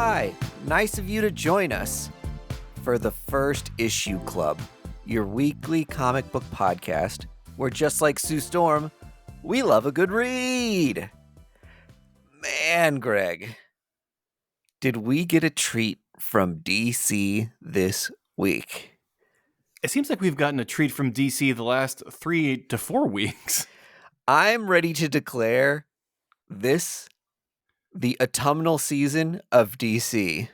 Hi, nice of you to join us for the First Issue Club, your weekly comic book podcast where, just like Sue Storm, we love a good read. Man, Greg, did we get a treat from DC this week? It seems like we've gotten a treat from DC the last 3 to 4 weeks. I'm ready to declare this the autumnal season of DC.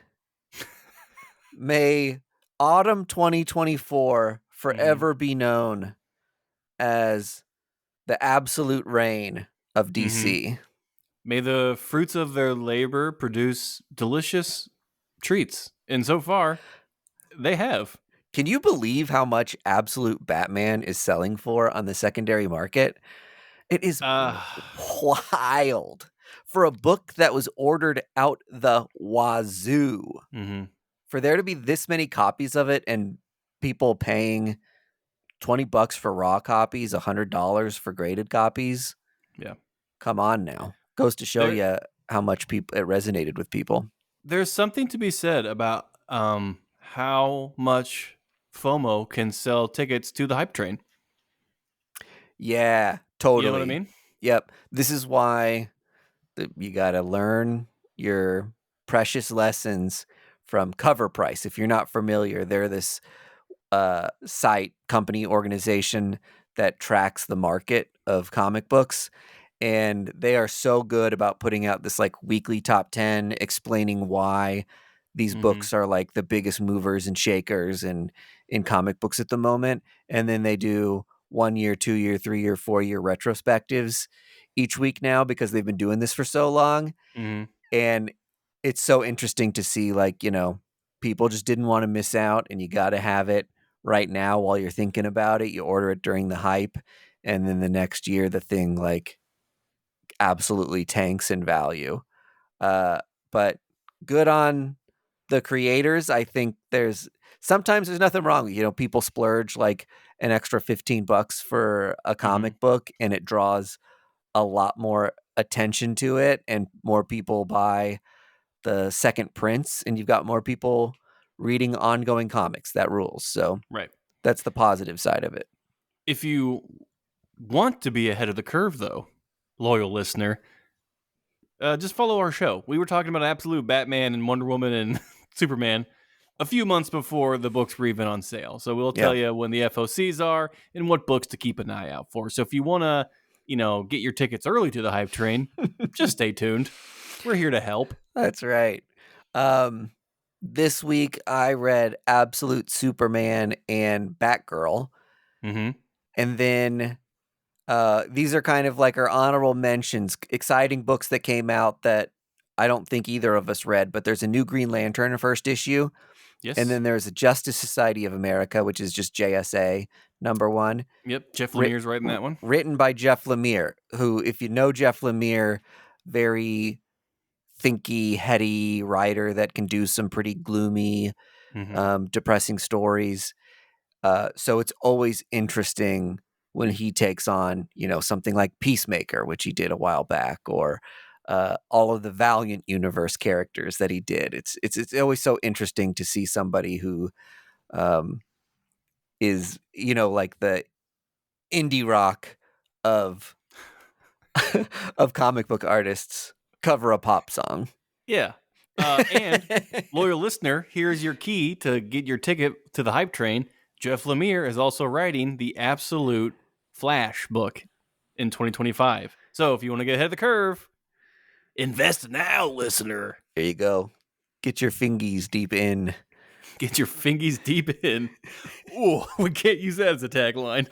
May autumn 2024 forever be known as the absolute reign of DC. May the fruits of their labor produce delicious treats. And so far, they have. Can you believe how much Absolute Batman is selling for on the secondary market? It is wild. For a book that was ordered out the wazoo, for there to be this many copies of it and people paying $20 for raw copies, $100 for graded copies. Yeah. Come on now. Goes to show you how much it resonated with people. There's something to be said about how much FOMO can sell tickets to the hype train. Yeah, totally. You know what I mean? Yep. This is why you got to learn your precious lessons from Cover Price. If you're not familiar, they're this site, company, organization that tracks the market of comic books. And they are so good about putting out this like weekly top 10, explaining why these books are like the biggest movers and shakers in comic books at the moment. And then they do 1 year, 2 year, 3 year, 4 year retrospectives each week now because they've been doing this for so long. And it's so interesting to see, like, you know, people just didn't want to miss out, and you got to have it right now while you're thinking about it. You order it during the hype, and then the next year the thing like absolutely tanks in value. But good on the creators. I think sometimes there's nothing wrong. You know, people splurge like an extra $15 for a comic book, and it draws a lot more attention to it, and more people buy the second prints, and you've got more people reading ongoing comics. That rules. So that's the positive side of it. If you want to be ahead of the curve, though, loyal listener, just follow our show. We were talking about Absolute Batman and Wonder Woman and Superman a few months before the books were even on sale. So we'll tell you when the FOCs are and what books to keep an eye out for. So if you want to, get your tickets early to the hype train, just stay tuned. We're here to help. That's right. This week I read Absolute Superman and Batgirl. And then these are kind of like our honorable mentions, exciting books that came out that I don't think either of us read, but there's a new Green Lantern in first issue. Yes. And then there's a Justice Society of America, which is just JSA #1. Yep. Jeff Lemire's writing that one. Written by Jeff Lemire, who, if you know Jeff Lemire, very thinky, heady writer that can do some pretty gloomy, depressing stories. So it's always interesting when he takes on, something like Peacemaker, which he did a while back, or all of the Valiant universe characters that he did. It's always so interesting to see somebody who is, like the indie rock of of comic book artists cover a pop song. Yeah. And loyal listener, here's your key to get your ticket to the hype train. Jeff Lemire is also writing the Absolute Flash book in 2025. So if you want to get ahead of the curve, invest now, listener. There you go. Get your fingies deep in. Get your fingies deep in. Ooh, we can't use that as a tagline.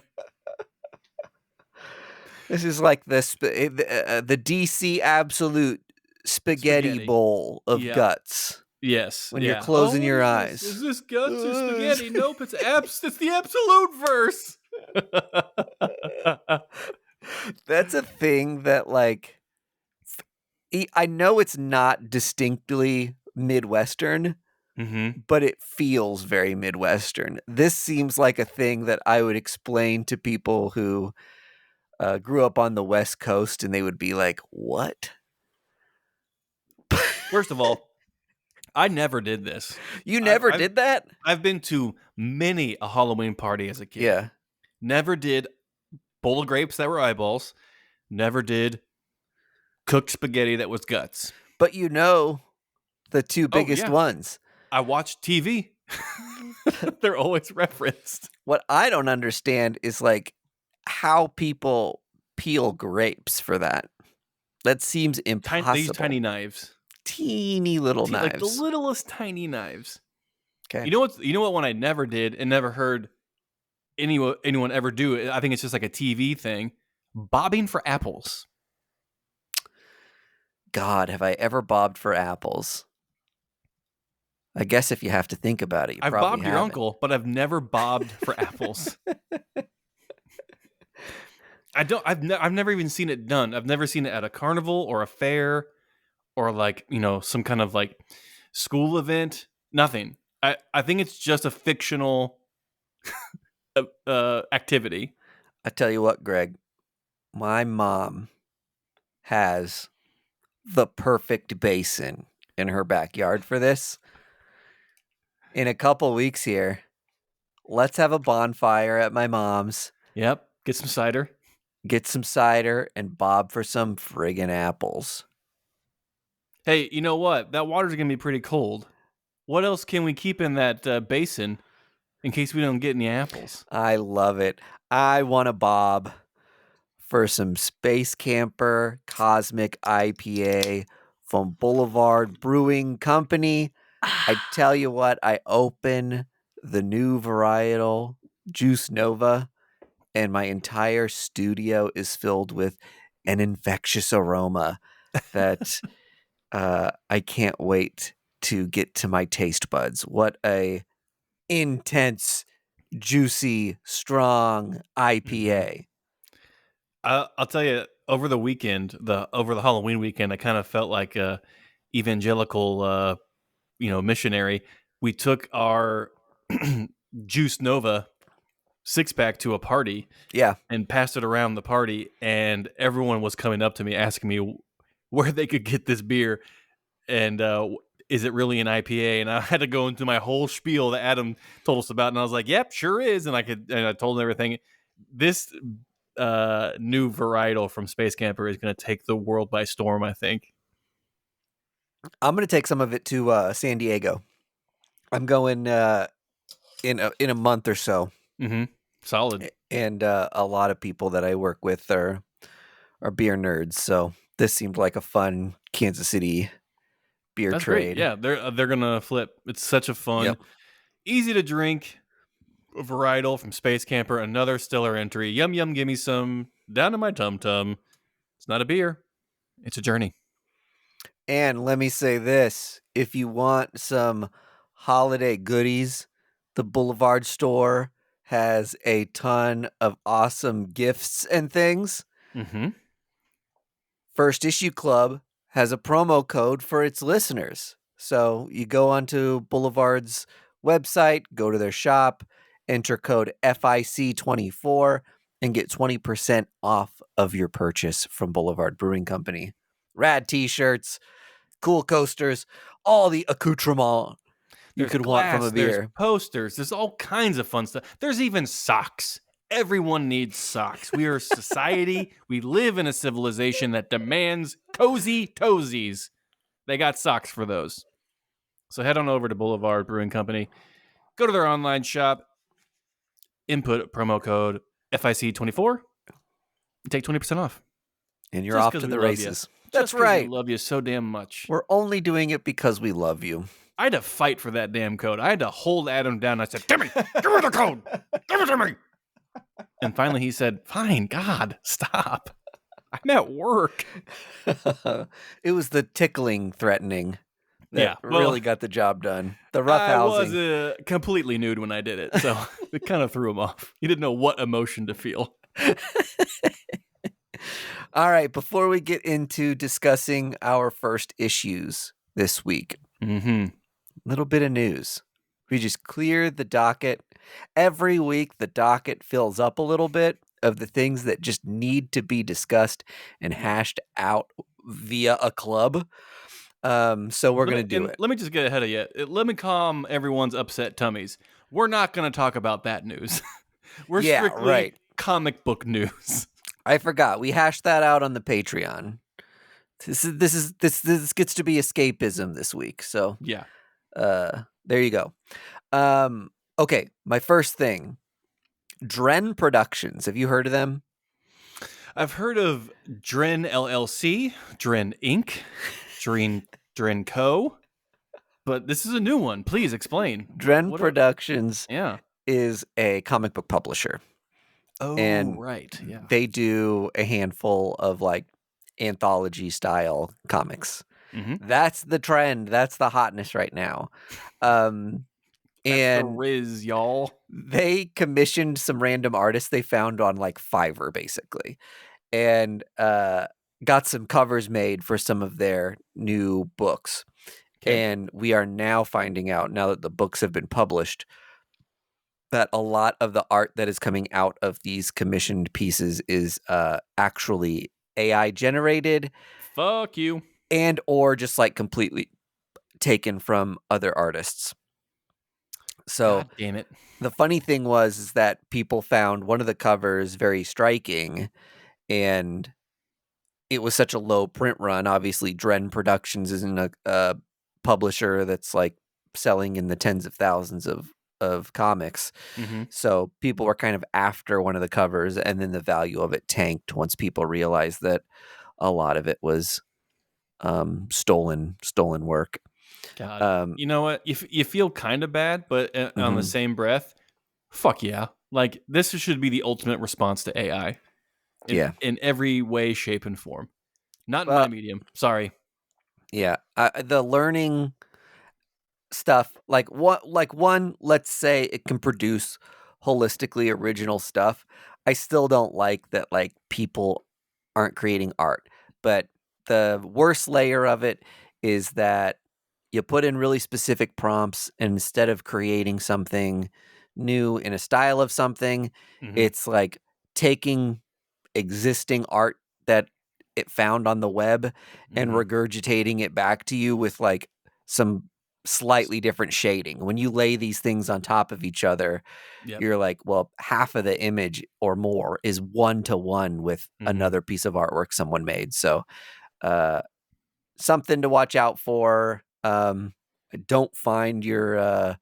This is like the DC Absolute spaghetti bowl of guts. Yes. When you're closing your eyes. Is this guts or spaghetti? Nope, it's the Absolute verse. That's a thing that, like, I know it's not distinctly Midwestern, but it feels very Midwestern. This seems like a thing that I would explain to people who grew up on the West Coast, and they would be like, what? First of all, I never did this. You never I've did that? I've been to many a Halloween party as a kid. Yeah. Never did bowl of grapes that were eyeballs. Never did cooked spaghetti that was guts. But you know the two biggest ones. I watch TV. They're always referenced. What I don't understand is like how people peel grapes for that. That seems impossible. They use tiny knives. Teeny little knives. Like the littlest tiny knives. Okay. You know what one I never did and never heard anyone ever do? I think it's just like a TV thing. Bobbing for apples. God, have I ever bobbed for apples? I guess if you have to think about it, you I've probably bobbed your haven't. uncle, but I've never bobbed for apples. I've never even seen it done. I've never seen it at a carnival or a fair or like, some kind of like school event. Nothing. I think it's just a fictional activity. I tell you what, Greg, my mom has the perfect basin in her backyard for this. In a couple weeks here, let's have a bonfire at my mom's. Yep. Get some cider. And bob for some friggin' apples. Hey, you know what? That water's going to be pretty cold. What else can we keep in that basin in case we don't get any apples? I love it. I want to bob for some Space Camper Cosmic IPA from Boulevard Brewing Company. I tell you what, I open the new varietal Juice Nova, and my entire studio is filled with an infectious aroma that I can't wait to get to my taste buds. What a intense, juicy, strong IPA. I'll tell you, over the weekend, over the Halloween weekend, I kind of felt like a evangelical, missionary. We took our Juice Nova 6-pack to a party, and passed it around the party, and everyone was coming up to me asking me where they could get this beer, and is it really an IPA? And I had to go into my whole spiel that Adam told us about, and I was like, "Yep, sure is." And I told him everything. This new varietal from Space Camper is going to take the world by storm, I think. I'm going to take some of it to San Diego. I'm going in a month or so. Mm-hmm. Solid. And a lot of people that I work with are beer nerds, so this seemed like a fun Kansas City beer That's trade. Great. Yeah, they're gonna flip. It's such a fun, easy to drink varietal from Space Camper. Another stellar entry. Yum yum, give me some down to my tum tum. It's not a beer, it's a journey. And let me say this: if you want some holiday goodies, the Boulevard store has a ton of awesome gifts and things. Mm-hmm. First Issue Club has a promo code for its listeners. So you go onto Boulevard's website, go to their shop, enter code FIC24, and get 20% off of your purchase from Boulevard Brewing Company. Rad t-shirts, cool coasters, all the accoutrement you could want from a beer. There's posters. There's all kinds of fun stuff. There's even socks. Everyone needs socks. We are a society. We live in a civilization that demands cozy toesies. They got socks for those. So head on over to Boulevard Brewing Company. Go to their online shop. Input promo code FIC24. And take 20% off. And you're off to the races. That's right. We love you so damn much. We're only doing it because we love you. I had to fight for that damn code. I had to hold Adam down. I said, give me the code. Give it to me. And finally he said, fine, God, stop. I'm at work. It was the tickling threatening that really got the job done. The roughhousing. I was completely nude when I did it, so it kind of threw him off. He didn't know what emotion to feel. All right, before we get into discussing our first issues this week, little bit of news. We just clear the docket. Every week, the docket fills up a little bit of the things that just need to be discussed and hashed out via a club. So we're gonna do it. Let me just get ahead of you. Let me calm everyone's upset tummies. We're not going to talk about that news. We're Yeah, strictly right. comic book news. I forgot. We hashed that out on the Patreon. This gets to be escapism this week. So Yeah. there you go. Okay, my first thing. Dren Productions. Have you heard of them? I've heard of Dren LLC, Dren Inc., Dren Co., but this is a new one. Please explain. Dren What Productions yeah. is a comic book publisher. Oh, And right. Yeah. they do a handful of like anthology style comics. Mm-hmm. That's the trend. That's the hotness right now. That's the And Riz, y'all. they commissioned some random artists they found on like Fiverr, basically, and got some covers made for some of their new books. Okay. And we are now finding out, now that the books have been published, that a lot of the art that is coming out of these commissioned pieces is actually AI generated Fuck you. and or just like completely taken from other artists. So God damn it. the funny thing was is that people found one of the covers very striking, and it was such a low print run. Obviously, Dren Productions isn't a publisher that's like selling in the tens of thousands of comics. Mm-hmm. So people were kind of after one of the covers, and then the value of it tanked once people realized that a lot of it was stolen work. God. You know what? You feel kind of bad, but on the Mhm. same breath, fuck yeah. Like, this should be the ultimate response to AI Yeah. in every way, shape, and form. Not in my Well, medium. Sorry. yeah. The learning stuff, like what, like one, let's say it can produce holistically original stuff. I still don't like that like people aren't creating art. But the worst layer of it is that you put in really specific prompts, and instead of creating something new in a style of something, Mm-hmm. it's like taking existing art that it found on the web and Mm-hmm. regurgitating it back to you with like some slightly different shading. When you lay these things on top of each other, Yep. you're like, well, half of the image or more is one to one with Mm-hmm. another piece of artwork someone made. So, uh, something to watch out for. Don't find your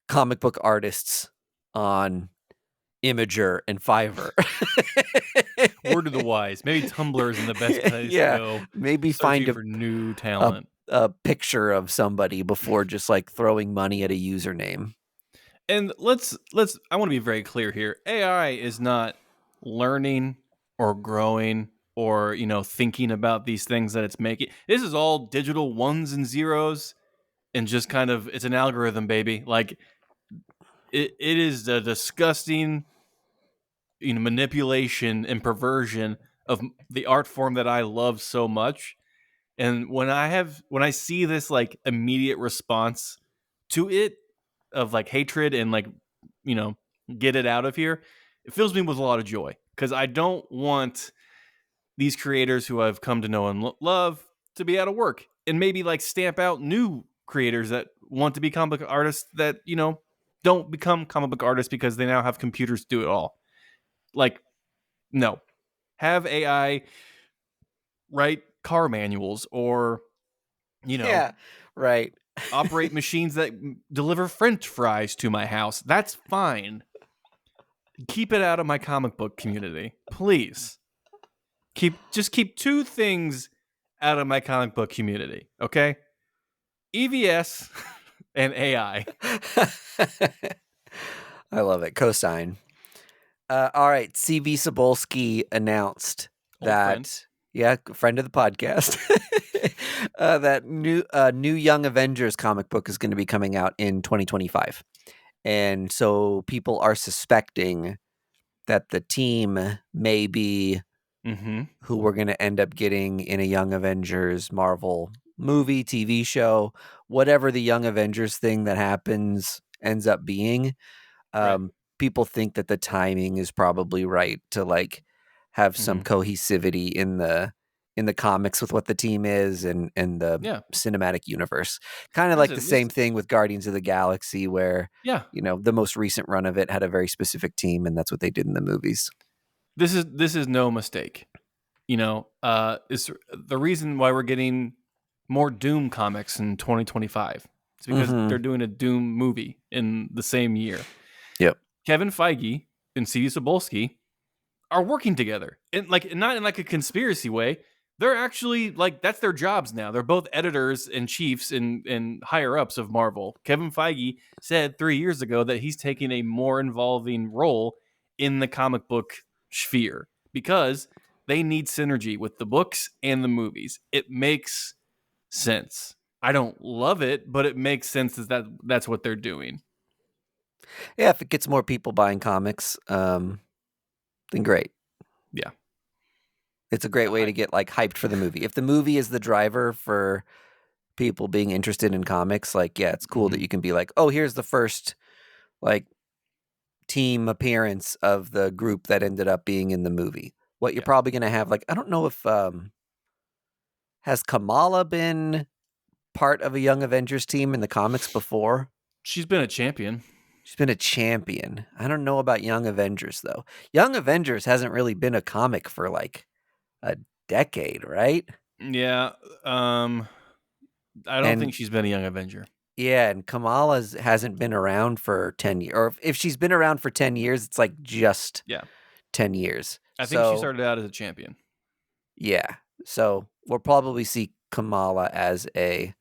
comic book artists on Imager and Fiverr. Word of the wise. Maybe Tumblr isn't the best place to Yeah, go maybe find searching for new a talent. a picture of somebody before just like throwing money at a username. And let's I want to be very clear here. AI is not learning or growing or, thinking about these things that it's making. This is all digital ones and zeros and just kind of it's an algorithm, baby. Like it is a disgusting, manipulation and perversion of the art form that I love so much. And when I see this like immediate response to it of like hatred and like, you know, get it out of here, it fills me with a lot of joy because I don't want these creators who I've come to know and love to be out of work and maybe like stamp out new creators that want to be comic book artists that, don't become comic book artists because they now have computers to do it all. Like, no. Have AI write car manuals or, you know, Yeah, right. operate machines that deliver French fries to my house. That's fine. Keep it out of my comic book community, please. Keep two things out of my comic book community, okay? EVS and AI. I love it. Cosign. All right. CV Sobolski announced Old friend. that, yeah, friend of the podcast, that new Young Avengers comic book is going to be coming out in 2025. And so people are suspecting that the team may be Mm-hmm. who we're going to end up getting in a Young Avengers Marvel movie, TV show, whatever the Young Avengers thing that happens ends up being. Right. People think that the timing is probably right to like have some Mm-hmm. cohesivity in in the comics with what the team is and the Yeah. cinematic universe. Kind of like the Listen, same thing with Guardians of the Galaxy, where yeah. the most recent run of it had a very specific team, and that's what they did in the movies. This is no mistake. Is the reason why we're getting more Doom comics in 2025. It's because they're doing a Doom movie in the same year. Yep. Kevin Feige and C.D. Sobolski are working together, and not in like a conspiracy way. They're actually that's their jobs now. They're both editors and chiefs and higher ups of Marvel. Kevin Feige said 3 years ago that he's taking a more involving role in the comic book sphere because they need synergy with the books and the movies. It makes sense. I don't love it, but it makes sense that's what they're doing. Yeah, if it gets more people buying comics, then great. Yeah. It's a great way to get hyped for the movie. If the movie is the driver for people being interested in comics, it's cool that you can be like, oh, here's the first team appearance of the group that ended up being in the movie. What you're probably going to have, I don't know if has Kamala been part of a Young Avengers team in the comics before? She's been a champion. She's been a champion. I don't know about Young Avengers, though. Young Avengers hasn't really been a comic for a decade, right? Yeah. I don't think she's been a Young Avenger. Yeah, and Kamala hasn't been around for 10 years. Or if she's been around for 10 years, it's just 10 years. I think she started out as a champion. Yeah. So we'll probably see Kamala as a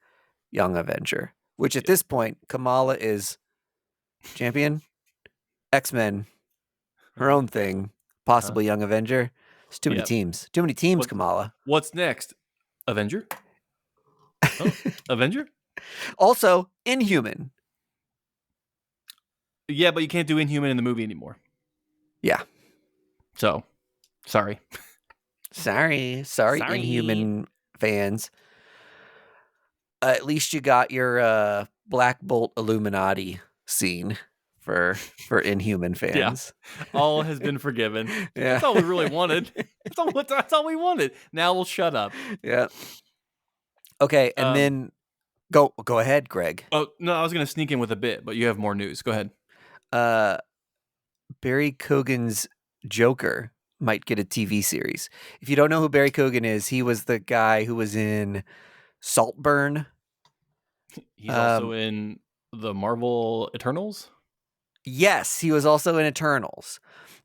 Young Avenger, which at this point, Kamala is champion, X-Men, her own thing, possibly Young Avenger. It's too many teams. Too many teams, Kamala. What's next? Avenger? Oh, Avenger? Also, Inhuman. Yeah, but you can't do Inhuman in the movie anymore. Yeah. So, sorry. Sorry, Inhuman fans. At least you got your Black Bolt Illuminati scene for Inhuman fans. Yeah. All has been forgiven. Yeah. That's all we really wanted. That's all we wanted. Now we'll shut up. Yeah. Okay, and then go ahead, Greg. Oh, no, I was going to sneak in with a bit, but you have more news. Go ahead. Barry Keoghan's Joker might get a TV series. If you don't know who Barry Keoghan is, he was the guy who was in Saltburn. He's also in the Marvel Eternals? Yes, he was also in Eternals.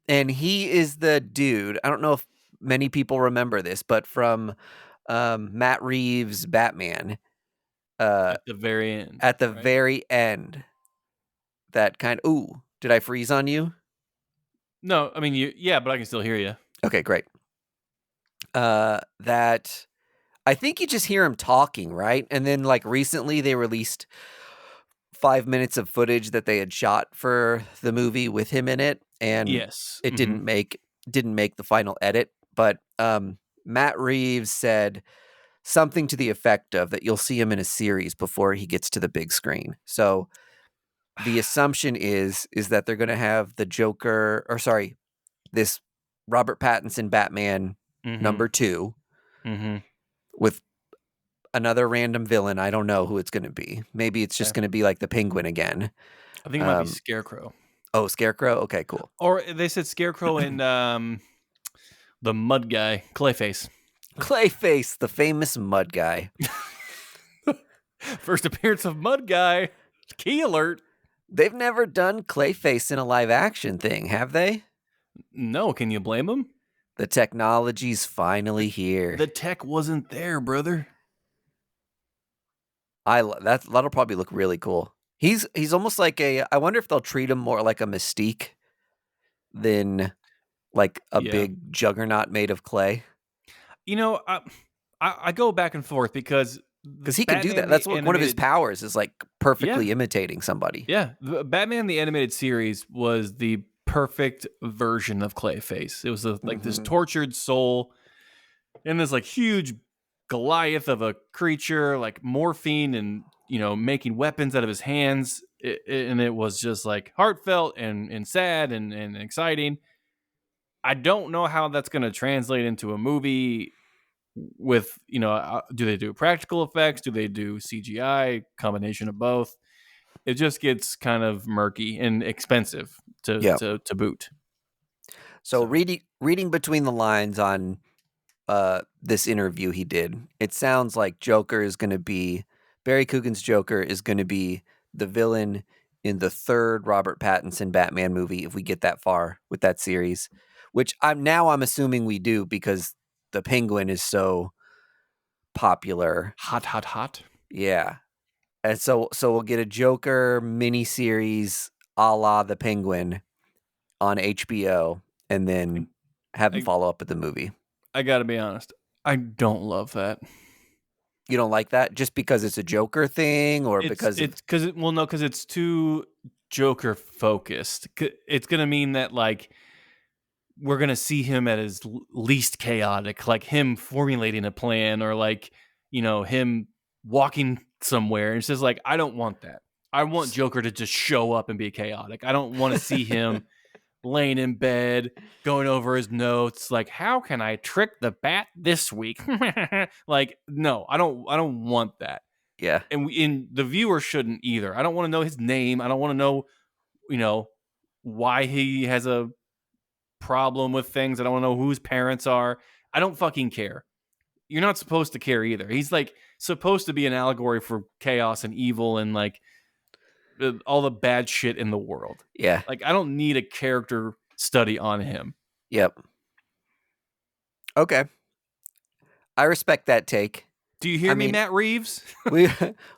And he is the dude, I don't know if many people remember this, but from Matt Reeves' Batman. At the very end. At the very end. That ooh, did I freeze on you? No, I mean, but I can still hear you. Okay, great. That I think you just hear him talking, right? And then recently they released 5 minutes of footage that they had shot for the movie with him in it, and it didn't make the final edit. But Matt Reeves said something to the effect of that you'll see him in a series before he gets to the big screen. So the assumption is that they're going to have the Joker, or sorry, this Robert Pattinson Batman number 2 with another random villain. I don't know who it's going to be. Maybe it's just going to be like the Penguin again. I think it might be Scarecrow. Oh, Scarecrow? Okay, cool. Or they said Scarecrow and the mud guy, Clayface. Clayface, the famous mud guy. First appearance of mud guy. Key alert. They've never done Clayface in a live action thing, have they? No, can you blame them? The technology's finally here. The tech wasn't there, brother. That'll probably look really cool. He's almost like I wonder if they'll treat him more like a Mystique than like a big juggernaut made of clay. I go back and forth because he can do that. That's one of his powers is perfectly imitating somebody. Yeah, Batman the Animated Series was the perfect version of Clayface. It was this tortured soul and this huge Goliath of a creature, morphine and making weapons out of his hands, and it was just heartfelt and sad and exciting. I don't know how that's going to translate into a movie with, do they do practical effects? Do they do CGI? Combination of both? It just gets kind of murky and expensive to Yeah. to boot. So So reading between the lines on this interview he did, it sounds like Barry Coogan's Joker is going to be the villain in the third Robert Pattinson Batman movie if we get that far with that series, which I'm assuming we do because the Penguin is so popular. hot. Yeah. And so we'll get a Joker miniseries a la the Penguin on HBO and then have him I, follow up with the movie. I gotta be honest. I don't love that. You don't like that just because it's a Joker thing or because of Because it's too Joker focused. It's gonna mean that like we're gonna see him at his least chaotic, like him formulating a plan or like him walking somewhere. It's just like I don't want that. I want Joker to just show up and be chaotic. I don't want to see him laying in bed, going over his notes, like, how can I trick the bat this week? Like, no, I don't want that. yeah. And the viewer shouldn't either. I don't want to know his name. I don't want to know, why he has a problem with things. I don't want to know who his parents are. I don't fucking care. You're not supposed to care either. He's like supposed to be an allegory for chaos and evil and like all the bad shit in the world. Yeah. Like, I don't need a character study on him. Yep. Okay. I respect that take. Do you hear I me, mean, Matt Reeves?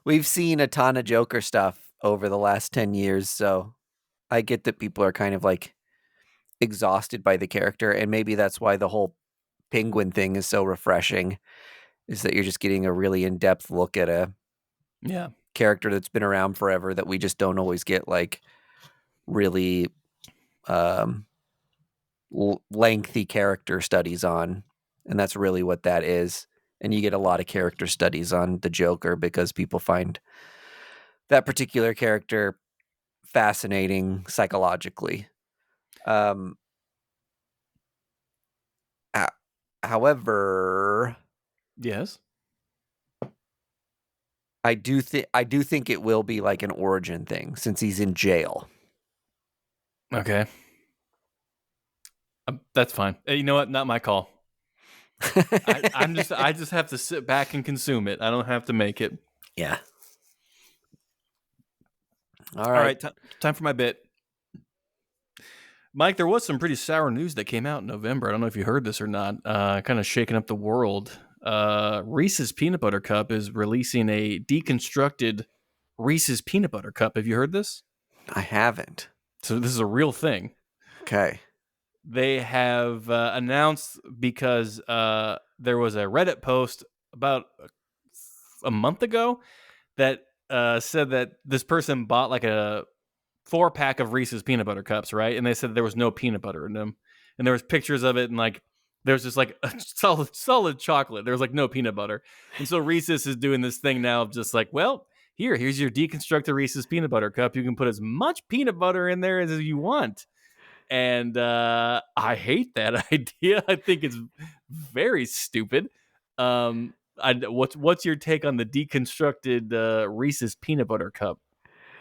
we've seen a ton of Joker stuff over the last 10 years, so I get that people are kind of like exhausted by the character, and maybe that's why the whole Penguin thing is so refreshing, is that you're just getting a really in-depth look at a Yeah. character that's been around forever that we just don't always get like really lengthy character studies on, and that's really what that is. And you get a lot of character studies on the Joker because people find that particular character fascinating psychologically. Um, however, Yes. I do think it will be like an origin thing since he's in jail. Okay. That's fine. Hey, you know what? Not my call. I just have to sit back and consume it. I don't have to make it. Yeah. All All right. right. Time for my bit. Mike, there was some pretty sour news that came out in November. I don't know if you heard this or not. Kind of shaking up the world. Reese's Peanut Butter Cup is releasing a deconstructed Reese's Peanut Butter Cup. Have you heard this? I haven't. So this is a real thing. Okay. They have announced because there was a Reddit post about a month ago that said that this person bought like a 4-pack of Reese's peanut butter cups, right? And they said there was no peanut butter in them, and there was pictures of it, and like there's just like a solid chocolate. There was like no peanut butter, and so Reese's is doing this thing now of just like, well, here's your deconstructed Reese's peanut butter cup. You can put as much peanut butter in there as you want. And I hate that idea. I think it's very stupid. What's your take on the deconstructed Reese's peanut butter cup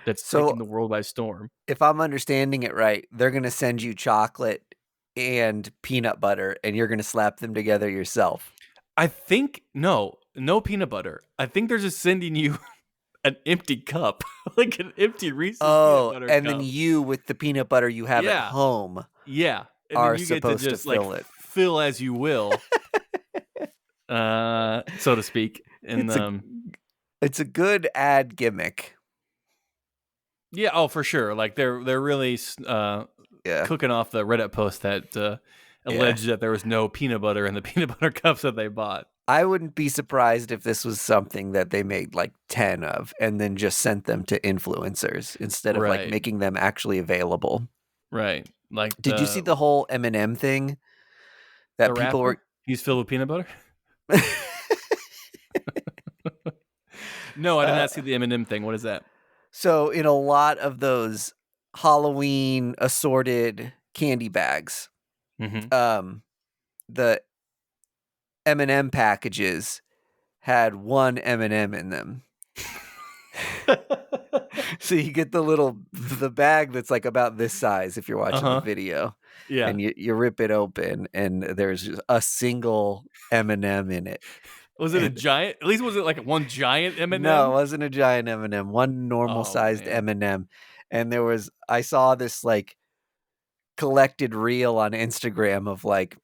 that's So taking the world by storm? if I'm understanding it right, they're going to send you chocolate and peanut butter, and you're going to slap them together yourself. I think no peanut butter. I think they're just sending you an empty cup, like an empty Reese's peanut butter and cup. then you with the peanut butter you have at home Yeah. And are then you get to supposed to just fill like it. fill as you will. So to speak. And It's a good ad gimmick. yeah, oh for sure. Like they're really Yeah. cooking off the Reddit post that alleged that there was no peanut butter in the peanut butter cups that they bought. I wouldn't be surprised if this was something that they made like 10 of and then just sent them to influencers instead of like Right. making them actually available. Right. Like Did you see the whole M&M thing? That the people rapper? He's filled with peanut butter? were No, I did not see the M&M thing. What is that? So in a lot of those Halloween assorted candy bags, Mm-hmm. the M&M packages had one M&M in them. So you get the bag that's like about this size if you're watching the video. Yeah. And you rip it open and there's just a single M&M in it. Was it a giant? At least was it like one giant M&M? No, it wasn't a giant M&M. One normal sized M&M. And I saw this like collected reel on Instagram of like,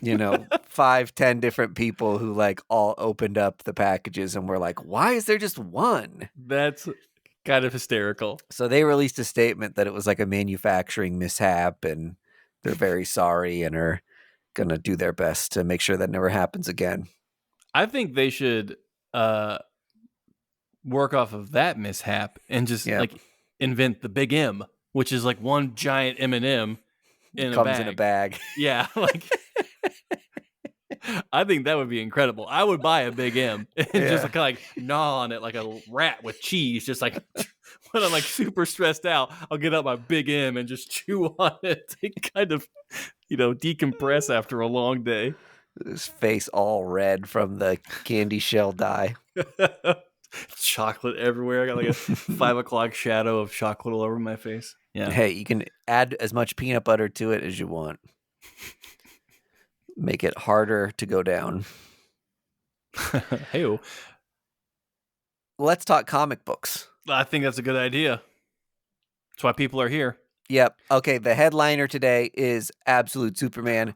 5-10 different people who like all opened up the packages and were like, why is there just one? That's kind of hysterical. So they released a statement that it was like a manufacturing mishap and they're very sorry and are going to do their best to make sure that never happens again. I think they should work off of that mishap and just like invent the Big M, which is like one giant M&M comes in a bag. Yeah, like I think that would be incredible. I would buy a Big M and just like gnaw on it like a rat with cheese. Just like when I'm like super stressed out, I'll get out my Big M and just chew on it to kind of, decompress after a long day. His face all red from the candy shell dye. Chocolate everywhere. I got like a 5 o'clock shadow of chocolate all over my face. Yeah. Hey, you can add as much peanut butter to it as you want. Make it harder to go down. Hey, let's talk comic books. I think that's a good idea. That's why people are here. Yep. Okay, the headliner today is Absolute Superman.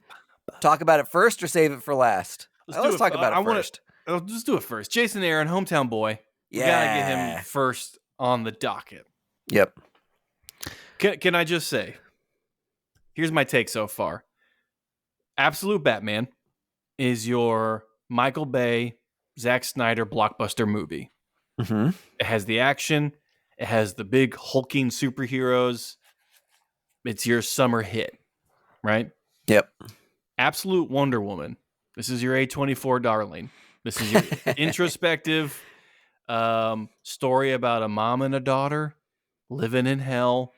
Talk about it first or save it for last? Let's talk about it first. Just do it first. Jason Aaron, hometown boy. Yeah. We gotta get him first on the docket. Yep. Can I just say, here's my take so far. Absolute Batman is your Michael Bay, Zack Snyder blockbuster movie. Mm-hmm. It has the action. It has the big hulking superheroes. It's your summer hit, right? Yep. Absolute Wonder Woman. This is your A24 darling. This is your introspective story about a mom and a daughter living in hell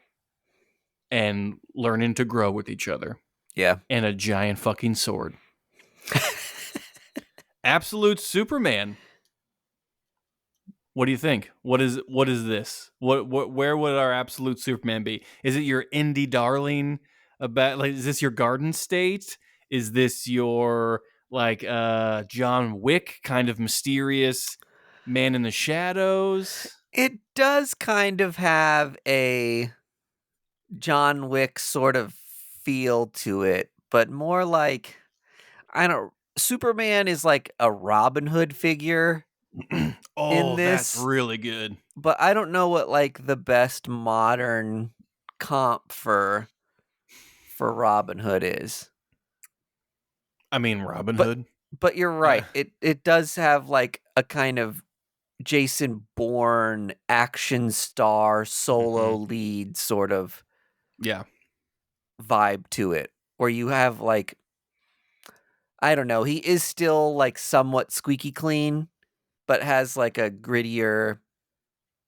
and learning to grow with each other. Yeah. And a giant fucking sword. Absolute Superman. What do you think? What is this? Where would our Absolute Superman be? Is it your indie darling about like is this your Garden State? Is this your like John Wick kind of mysterious man in the shadows? It does kind of have a John Wick sort of feel to it, but more like Superman is like a Robin Hood figure. Oh, that's really good. But I don't know what like the best modern comp for Robin Hood is. I mean, Robin Hood. But you're right. It does have like a kind of Jason Bourne action star solo lead sort of vibe to it, where you have like, I don't know, he is still like somewhat squeaky clean, but has like a grittier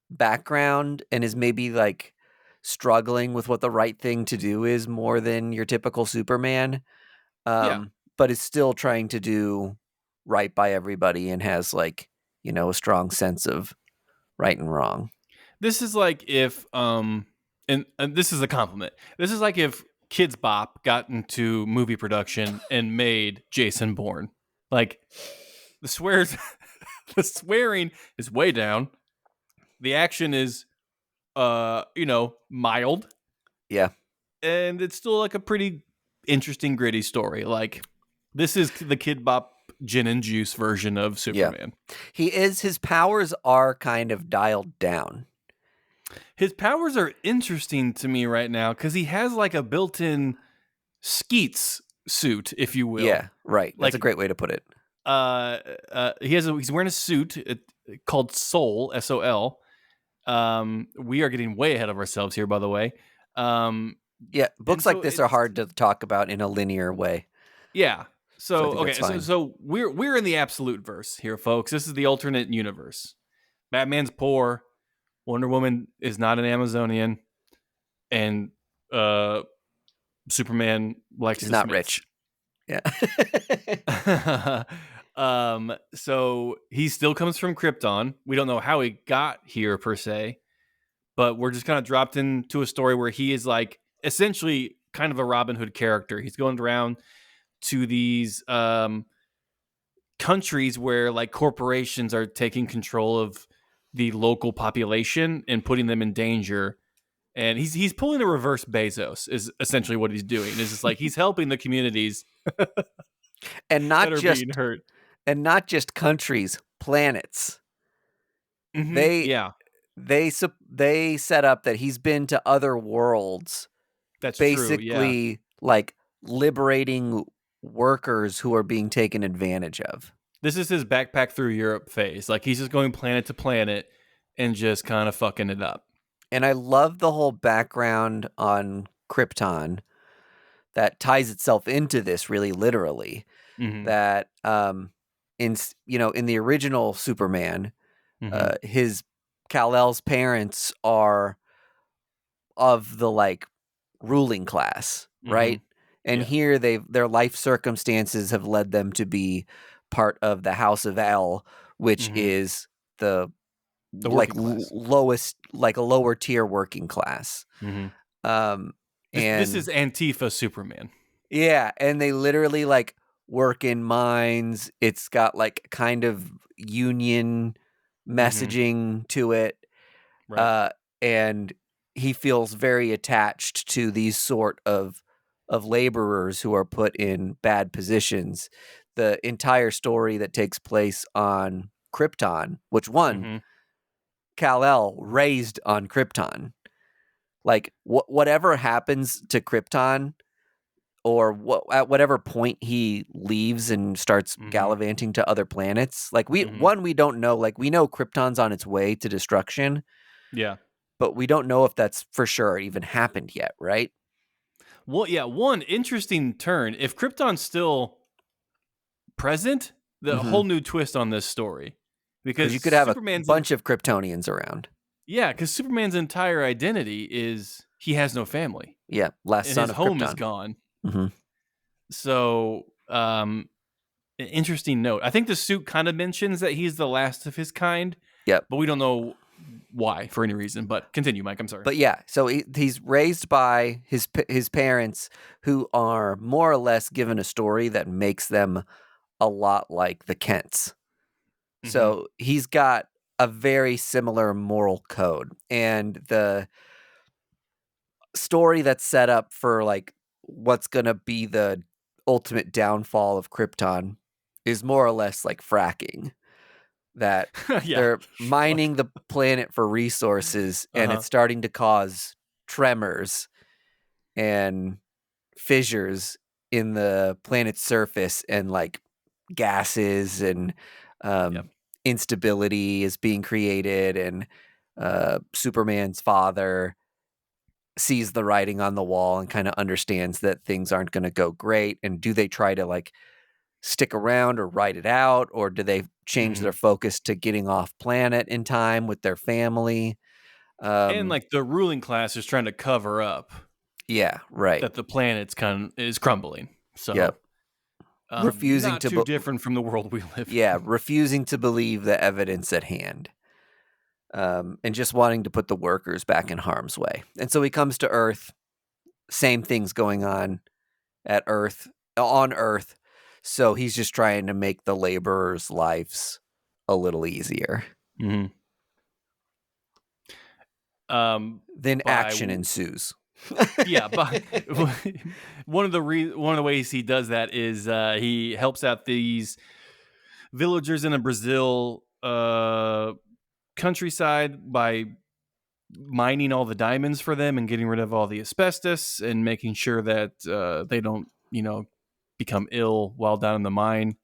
background and is maybe like struggling with what the right thing to do is more than your typical Superman. But is still trying to do right by everybody and has like, a strong sense of right and wrong. This is like if and this is a compliment. This is like if Kids Bop got into movie production and made Jason Bourne. Like the swearing is way down. The action is mild. Yeah. And it's still like a pretty interesting gritty story. Like this is the Kid Bop gin and juice version of Superman. Yeah. His powers are kind of dialed down. His powers are interesting to me right now because he has like a built-in Skeets suit, if you will. Yeah, right. That's a great way to put it. He's wearing a suit called Soul, S-O-L. We are getting way ahead of ourselves here, by the way. Books like this are hard to talk about in a linear way. Yeah. So we're in the absolute verse here, folks. This is the alternate universe. Batman's poor. Wonder Woman is not an Amazonian, and Superman likes. He's not rich. Yeah. So he still comes from Krypton. We don't know how he got here per se, but we're just kind of dropped into a story where he is like essentially kind of a Robin Hood character. He's going around to these countries where like corporations are taking control of the local population and putting them in danger. And he's pulling a reverse Bezos is essentially what he's doing. It's just like he's helping the communities and that not are being just hurt. and not just countries, planets. They Yeah, they set up that he's been to other worlds, that's true. Yeah. basically like liberating workers who are being taken advantage of. This is his backpack through Europe phase. Like he's just going planet to planet and just kind of fucking it up. And I love the whole background on Krypton that ties itself into this really literally. Mm-hmm. That in the original Superman, Mm-hmm. his Kal-El's parents are of the like ruling class, Mm-hmm. right? And Yeah. here their life circumstances have led them to be part of the House of L, which Mm-hmm. is the The like working class. lowest, like a lower tier working class. Mm-hmm. Um, This and is Antifa Superman. yeah, and they literally like work in mines. It's got like kind of union Mm-hmm. messaging to it. Right. Uh, and he feels very attached to these sort of laborers who are put in bad positions. The entire story that takes place on Krypton, which one Mm-hmm. Kal-El raised on Krypton. Like whatever happens to Krypton, or at whatever point he leaves and starts Mm-hmm. gallivanting to other planets, like Mm-hmm. we don't know. Like we know Krypton's on its way to destruction, Yeah. but we don't know if that's for sure even happened yet, right? Well, yeah. One interesting turn. If Krypton's still present, the Mm-hmm. whole new twist on this story, Because because you could have a Superman's bunch of Kryptonians around. yeah, because Superman's entire identity is he has no family Yeah, last and son his of home is Krypton. gone. Mm-hmm. So, an interesting note. I think the suit kind of mentions that he's the last of his kind, Yep. but we don't know why for any reason. But continue, Mike. I'm sorry. But yeah, so he's raised by his parents, who are more or less given a story that makes them a lot like the Kents. Mm-hmm. So he's got a very similar moral code, and the story that's set up for like what's gonna be the ultimate downfall of Krypton is more or less like fracking. That Yeah. they're mining the planet for resources, and Uh-huh. it's starting to cause tremors and fissures in the planet's surface, and like gases and Yep. instability is being created, and Superman's father sees the writing on the wall and kind of understands that things aren't going to go great. And do they try to like stick around or ride it out, or do they change Mm-hmm. their focus to getting off planet in time with their family? And like the ruling class is trying to cover up Yeah, right. that the planet's kind of is crumbling. So, Yep. Refusing not to too different from the world we live yeah, in. refusing to believe the evidence at hand. And just wanting to put the workers back in harm's way. And so he comes to Earth, same things going on on Earth. So he's just trying to make the laborers' lives a little easier. Mm-hmm. Then By action ensues. yeah, but one of the ways he does that is he helps out these villagers in a Brazil countryside by mining all the diamonds for them and getting rid of all the asbestos and making sure that they don't, become ill while down in the mine.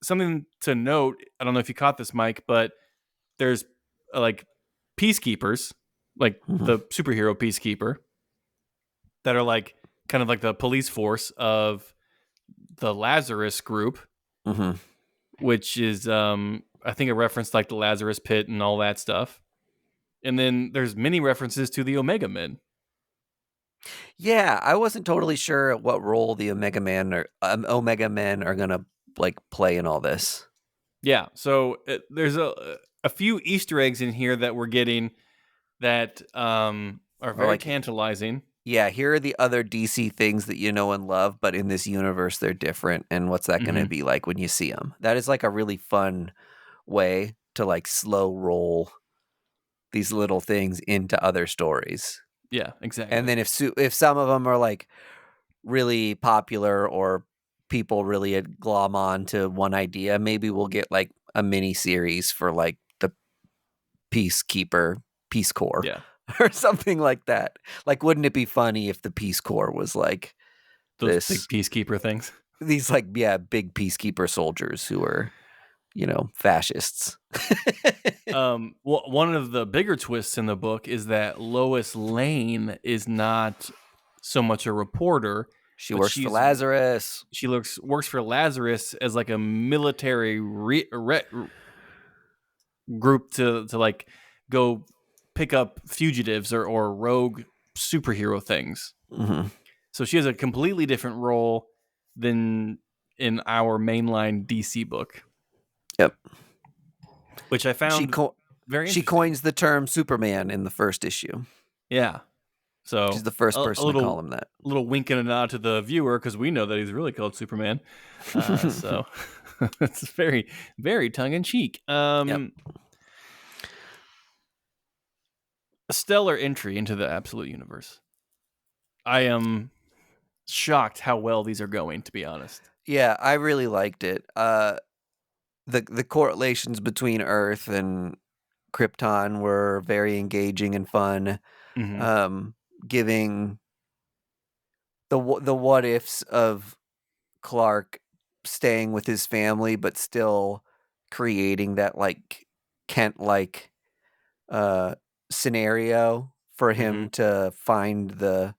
Something to note, I don't know if you caught this, Mike, but there's like peacekeepers, like Mhm. the superhero peacekeeper, that are like kind of like the police force of the Lazarus group, Mhm. which is I think a reference to, like the Lazarus pit and all that stuff. And then there's many references to the Omega Men. Yeah, I wasn't totally sure what role the Omega Men are gonna like play in all this. Yeah, so there's a few Easter eggs in here that we're getting that are Or very like, tantalizing. yeah, here are the other DC things that you know and love, but in this universe they're different. And what's that gonna Hmm. be like when you see them? That is like a really fun way to like slow roll these little things into other stories. Yeah, And exactly. then if some of them are like really popular or people really glom on to one idea, maybe we'll get like a mini series for like the Peacekeeper, Peace Corps, Yeah, or something like that. Like, wouldn't it be funny if the Peace Corps was like those big this, peacekeeper things. these like, yeah, big peacekeeper soldiers who are, fascists. One of the bigger twists in the book is that Lois Lane is not so much a reporter, She but works for Lazarus. she looks works for Lazarus as like a military group to like go pick up fugitives or rogue superhero things. Mhm. So she has a completely different role than in our mainline DC book, Yep. which I She found co- very she interesting. coins the term Superman in the first issue. Yeah. She's So the first a person to call little him that. wink and a nod to the viewer because we know that he's really called Superman. So it's very very tongue in cheek. Yep. A stellar entry into the absolute universe. I am shocked how well these are going. To be honest. Yeah, I really liked it. The correlations between Earth and Krypton were very engaging and fun. Hmm. Um, Giving the what ifs of Clark staying with his family, but still creating that like Kent like uh scenario for Hmm. him to find the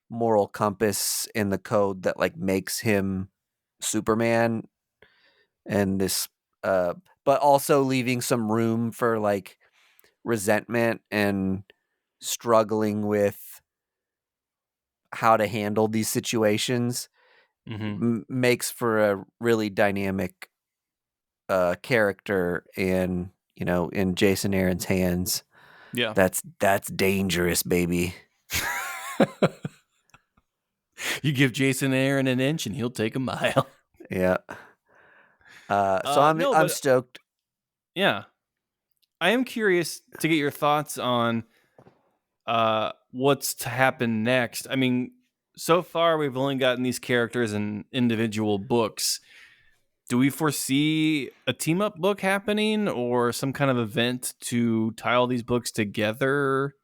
moral compass and the code that like makes him Superman, and this uh but also leaving some room for like resentment and struggling with how to handle these situations Hmm. makes for a really dynamic character. And in Jason Aaron's hands, Yeah. that's dangerous, baby. You give Jason Aaron an inch and he'll take a mile. Yeah. So I'm No, I'm but stoked. yeah, I am curious to get your thoughts on what's to happen next. I mean, so far we've only gotten these characters in individual books. Do we foresee a team up book happening or some kind of event to tie all these books together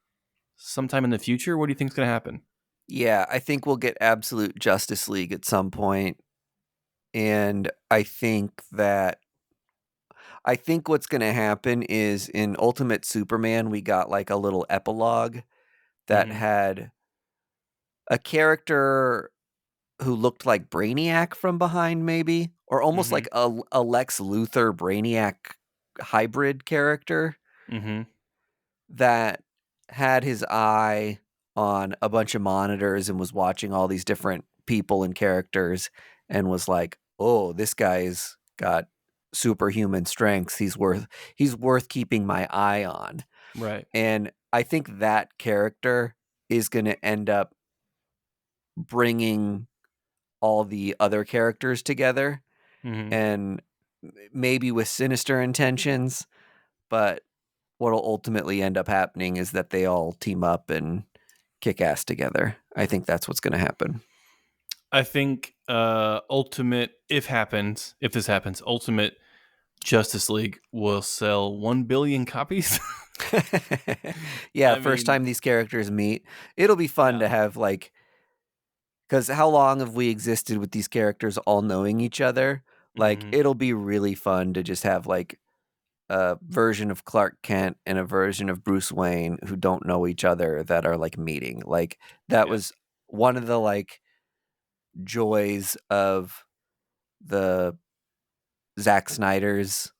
sometime in the future? What do you think is going to happen? Yeah, I think we'll get Absolute Justice League at some point, and I think what's going to happen is in Ultimate Superman we got like a little epilogue that Hmm. had a character who looked like Brainiac from behind, maybe, or almost Hmm. like a Lex Luthor Brainiac hybrid character Hmm. that had his eye on a bunch of monitors and was watching all these different people and characters and was like, "Oh, this guy's got superhuman strengths. He's worth keeping my eye on." Right. And I think that character is going to end up bringing all the other characters together, Hmm. and maybe with sinister intentions, but what'll ultimately end up happening is that they all team up and kick ass together. I think that's what's going to happen. I think if this happens, Ultimate Justice League will sell 1 billion copies. Yeah, I first mean, time these characters meet, it'll be fun yeah. to have like, because how long have we existed with these characters all knowing each other? Like, Hmm. it'll be really fun to just have like a version of Clark Kent and a version of Bruce Wayne who don't know each other that are like meeting. Like, that Yeah. was one of the like joys of the Zack Snyder's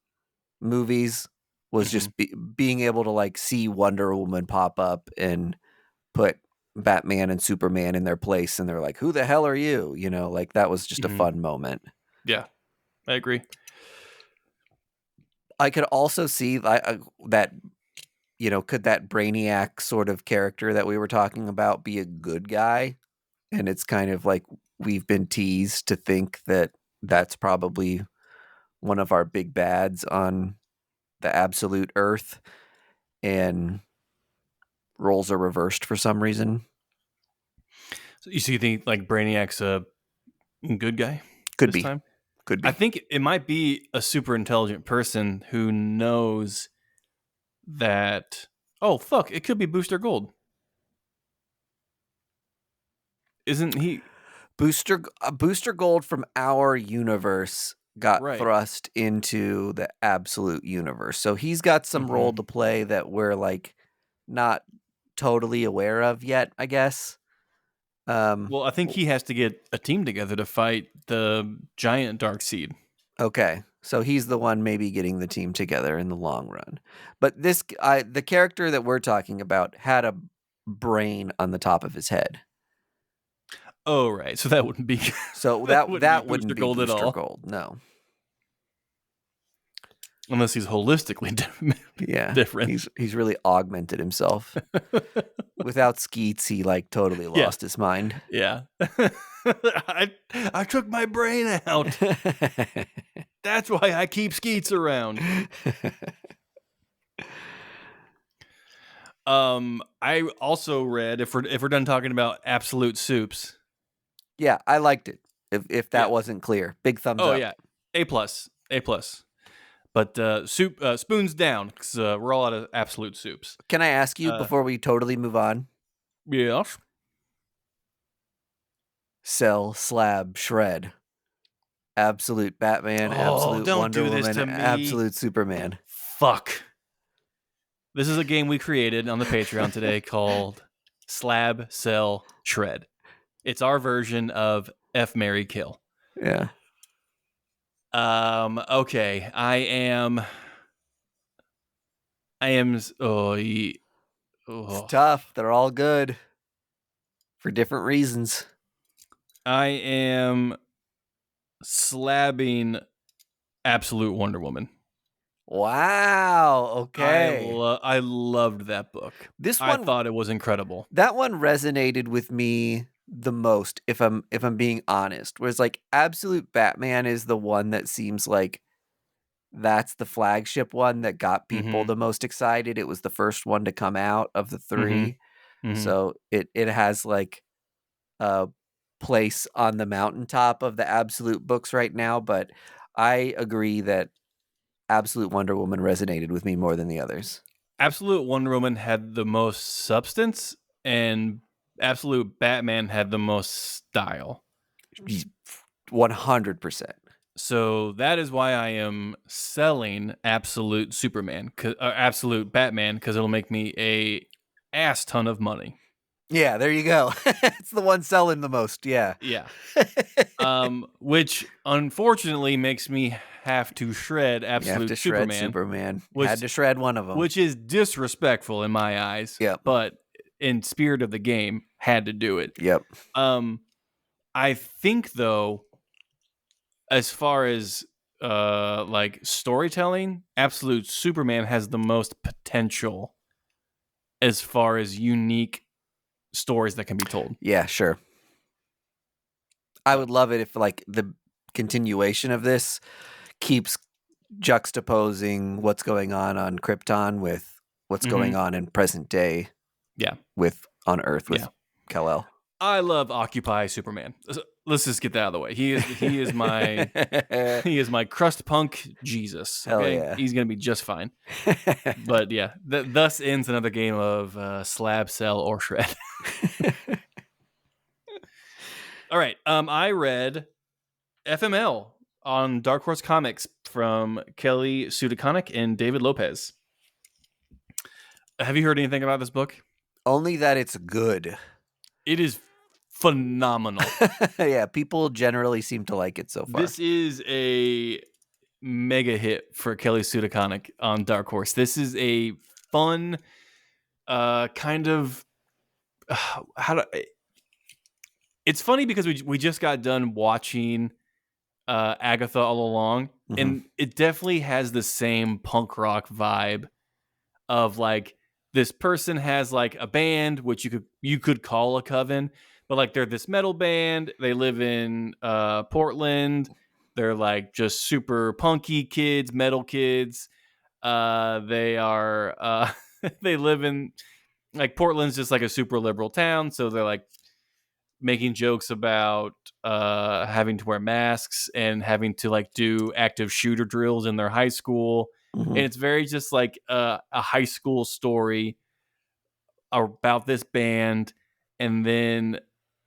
movies, was Hmm. just being able to like see Wonder Woman pop up and put Batman and Superman in their place, and they're like, "Who the hell are you?" You know, like that was just a fun moment. Yeah, I agree. I could also see that, you know, could that Brainiac sort of character that we were talking about be a good guy? And it's kind of like we've been teased to think that that's probably one of our big bads on the absolute Earth, and roles are reversed for some reason. So you think like Brainiac's a good guy Could this be. time? Could be. I think it might be a super intelligent person who knows that. Oh fuck! It could be Booster Gold. Isn't he Booster Gold from our universe got right? thrust into the absolute universe. So he's got some role to play that we're like not totally aware of yet, I guess. Well, I think he has to get a team together to fight the giant Darkseid. Okay. So he's the one maybe getting the team together in the long run. But the character that we're talking about had a brain on the top of his head. Oh, right. So that wouldn't be So that that wouldn't wouldn't be be Gold at Booster all. Gold. No. Unless he's holistically different. He's really augmented himself. Without Skeets, he like totally lost his mind. Yeah. I took my brain out. That's why I keep Skeets around. I also read, if we're done talking about absolute soups. Yeah, I liked it. If that wasn't clear, big thumbs up. Oh yeah, A+. But spoons down because we're all out of absolute soups. Can I ask you before we totally move on? Yes. Cell, Slab, Shred. Absolute Batman, absolute don't Wonder do this Woman, to me. absolute Superman. Fuck. This is a game we created on the Patreon today called Slab, Cell, Shred. It's our version of F, Marry, Kill. Yeah. Okay. I am. It's tough. They're all good for different reasons. I am slabbing absolute Wonder Woman. Wow. Okay. I loved that book. I thought it was incredible. That one resonated with me the most, if I'm being honest. Whereas like Absolute Batman is the one that seems like that's the flagship one that got people the most excited. It was the first one to come out of the three. So it has like a place on the mountaintop of the Absolute books right now, but I agree that Absolute Wonder Woman resonated with me more than the others. Absolute Wonder Woman had the most substance, and Absolute Batman had the most style. 100%. So that is why I am selling Absolute Superman, Absolute Batman, because it'll make me a ass ton of money. Yeah, there you go. It's the one selling the most. Yeah. Yeah. Which unfortunately makes me have to shred Absolute Superman. Had to shred one of them. Which is disrespectful in my eyes. Yep. But in spirit of the game, had to do it. Yep. I think though, as far as like storytelling, Absolute Superman has the most potential as far as unique stories that can be told. Yeah, sure. I would love it if like the continuation of this keeps juxtaposing what's going on Krypton with what's going on in present day. Yeah. On Earth with Kal-El. I love Occupy Superman. Let's just get that out of the way. He is my he is my crust punk Jesus. Okay, Hell yeah. He's gonna be just fine. But yeah, thus ends another game of slab, cell, or shred. All right. I read FML on Darkhorse Comics from Kelly Sue DeConnick and David Lopez. Have you heard anything about this book? Only that it's good. It is phenomenal. Yeah, people generally seem to like it so far. This is a mega hit for Kelly Sue DeConnick on Darkhorse. This is a fun, kind of how do it's funny because we just got done watching Agatha All Along, Mhm. and it definitely has the same punk rock vibe of like this person has like a band which you could call a coven, but like they're this metal band. They live in Portland. They're like just super punky kids, metal kids. They are they live in like Portland's just like a super liberal town, so they're like making jokes about having to wear masks and having to like do active shooter drills in their high school. And Mhm. it's very just like a high school story about this band. And then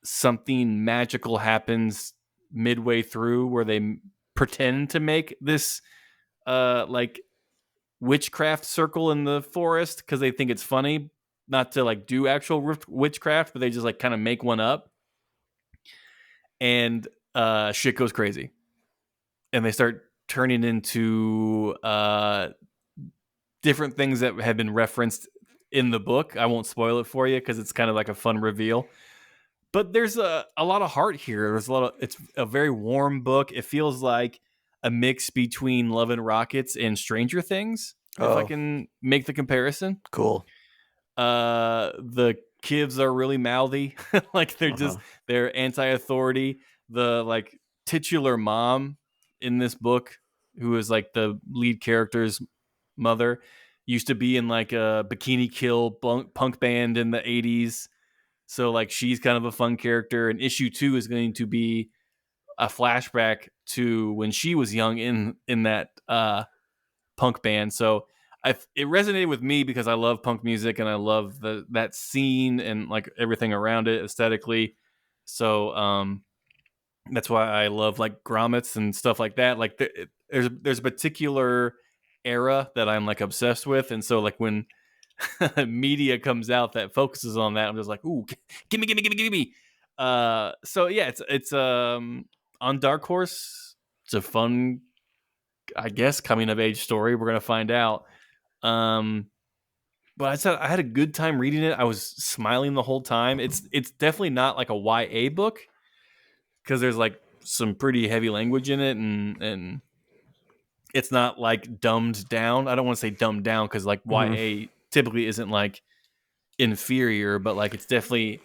something magical happens midway through where they pretend to make this like witchcraft circle in the forest because they think it's funny, not to like do actual witchcraft, but they just like kind of make one up, and shit goes crazy, and they start turning into different things that have been referenced in the book. I won't spoil it for you because it's kind of like a fun reveal. But there's a lot of heart here. There's a lot of. It's a very warm book. It feels like a mix between Love and Rockets and Stranger Things, if I Oh, can make the comparison. cool. The kids are really mouthy, like Uh-huh. they're anti-authority. The like titular mom in this book, who is like the lead character's mother, used to be in like a Bikini Kill punk band in the 80s. So like she's kind of a fun character. And issue 2 is going to be a flashback to when she was young in that punk band. So it resonated with me because I love punk music and I love that scene and like everything around it aesthetically. So that's why I love like grommets and stuff like that. Like there's a particular era that I'm like obsessed with, and so like when media comes out that focuses on that, I'm just like, ooh, gimme. So yeah, it's on Darkhorse. It's a fun, I guess, coming of age story. We're gonna find out. Um, but I said I had a good time reading it. I was smiling the whole time. It's definitely not like a YA book because there's like some pretty heavy language in it, and it's not like dumbed down. I don't want to say dumbed down because like Mhm. YA typically isn't like inferior, but like it's definitely